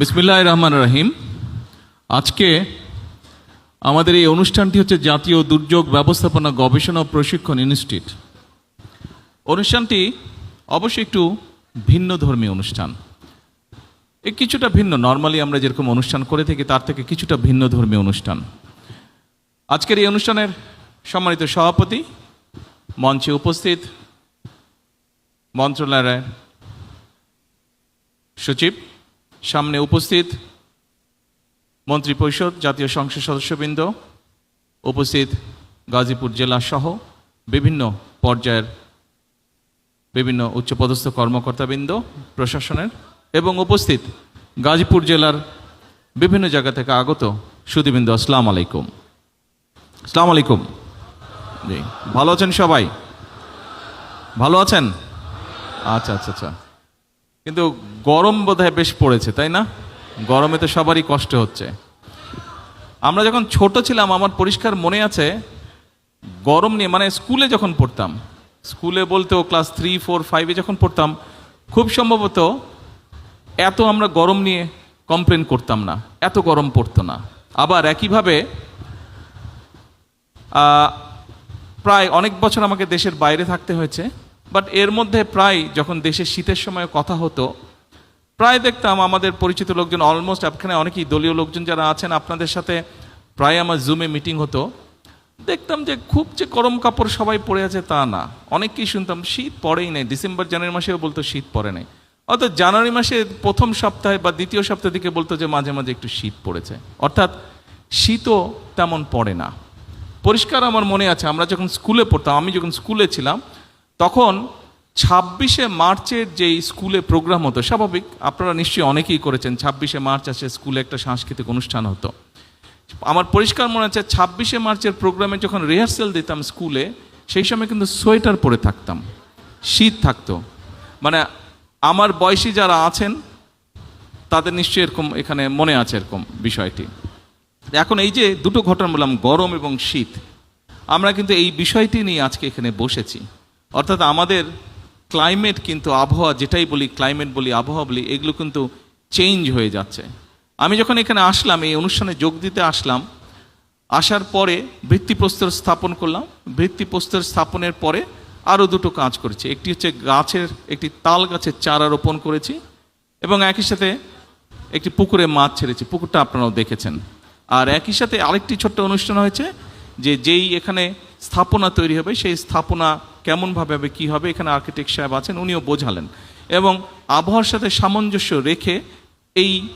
বিসমিল্লাহির রহমানির রহিম। আজকে আমাদের এই অনুষ্ঠানটি হচ্ছে জাতীয় দুর্যোগ ব্যবস্থাপনা গবেষণা ও প্রশিক্ষণ ইনস্টিটিউট। অনুষ্ঠানটি অবশ্যই একটু ভিন্ন ধর্মী অনুষ্ঠান, কিছুটা ভিন্ন। নর্মালি আমরা যেরকম অনুষ্ঠান করে থাকি তার থেকে কিছুটা ভিন্ন ধর্মী অনুষ্ঠান। আজকের এই অনুষ্ঠানের সম্মানিত সভাপতি, মঞ্চে উপস্থিত মন্ত্রণালয়ের সচিব, সামনে উপস্থিত মন্ত্রী পরিষদ, জাতীয় সংসদ সদস্যবৃন্দ, উপস্থিত গাজীপুর জেলা সহ বিভিন্ন পর্যায়ের বিভিন্ন উচ্চপদস্থ কর্মকর্তাবৃন্দ প্রশাসনের, এবং উপস্থিত গাজীপুর জেলার বিভিন্ন জায়গা থেকে আগত সুধীবৃন্দ, আসসালামু আলাইকুম। আসসালামু আলাইকুম। জি, ভালো আছেন সবাই? ভালো আছেন? আচ্ছা আচ্ছা আচ্ছা। কিন্তু গরম বোধহয় বেশ পড়েছে, তাই না? গরমে তো সবারই কষ্ট হচ্ছে। আমরা যখন ছোট ছিলাম, আমার পরিষ্কার মনে আছে, গরম নিয়ে মানে স্কুলে যখন পড়তাম, স্কুলে বলতেও ক্লাস 3, 4, 5-এ যখন পড়তাম, খুব সম্ভবত এত আমরা গরম নিয়ে কমপ্লেন করতাম না, এত গরম পড়তো না। আবার একইভাবে প্রায় অনেক বছর আমাকে দেশের বাইরে থাকতে হয়েছে, বাট এর মধ্যে প্রায় যখন দেশের শীতের সময় কথা হতো, প্রায় দেখতাম আমাদের পরিচিত লোকজন, অলমোস্ট এখানে অনেকেই দলীয় লোকজন যারা আছেন, আপনাদের সাথে প্রায় আমার জুমে মিটিং হতো, দেখতাম যে খুব যে গরম কাপড় সবাই পরে আছে তা না। অনেককেই শুনতাম শীত পড়েই নেই, ডিসেম্বর জানুয়ারি মাসেও বলতো শীত পড়ে নেই, অর্থাৎ জানুয়ারি মাসে প্রথম সপ্তাহে বা দ্বিতীয় সপ্তাহ দিকে বলতো যে মাঝে মাঝে একটু শীত পড়েছে, অর্থাৎ শীতও তেমন পড়ে না। পরিষ্কার আমার মনে আছে, আমরা যখন স্কুলে পড়তাম, আমি যখন স্কুলে ছিলাম, তখন 26শে মার্চের যেই স্কুলে প্রোগ্রাম হতো, স্বাভাবিক আপনারা নিশ্চয়ই অনেকেই করেছেন, 26শে মার্চ আসে স্কুলে একটা সাংস্কৃতিক অনুষ্ঠান হতো। আমার পরিষ্কার মনে আছে 26শে মার্চের প্রোগ্রামে যখন রিহার্সেল দিতাম স্কুলে, সেই সময় কিন্তু সোয়েটার পরে থাকতাম, শীত থাকতো। মানে আমার বয়সী যারা আছেন তাদের নিশ্চয়ই এরকম এখানে মনে আছে এরকম বিষয়টি। এখন এই যে দুটো ঘটনা বললাম, গরম এবং শীত, আমরা কিন্তু এই বিষয়টি নিয়ে আজকে এখানে বসেছি। অর্থাৎ আমাদের ক্লাইমেট কিন্তু, আবহাওয়া যেটাই বলি, ক্লাইমেট বলি, আবহাওয়া বলি, এগুলো কিন্তু চেঞ্জ হয়ে যাচ্ছে। আমি যখন এখানে আসলাম, এই অনুষ্ঠানে যোগ দিতে আসলাম, আসার পরে ভিত্তিপ্রস্তর স্থাপন করলাম। ভিত্তিপ্রস্তর স্থাপনের পরে আরও দুটো কাজ করেছি। একটি হচ্ছে একটি তাল গাছের চারা রোপণ করেছি, এবং একই সাথে একটি পুকুরে মাছ ছেড়েছি, পুকুরটা আপনারাও দেখেছেন। আর একই সাথে আরেকটি ছোট্ট অনুষ্ঠান হয়েছে, যেই এখানে স্থাপনা তৈরি হবে, সেই স্থাপনা কেমনভাবে হবে, কী হবে, এখানে আর্কিটেক্ট সাহেব আছেন, উনিও বোঝালেন, এবং আবহাওয়ার সাথে সামঞ্জস্য রেখে এই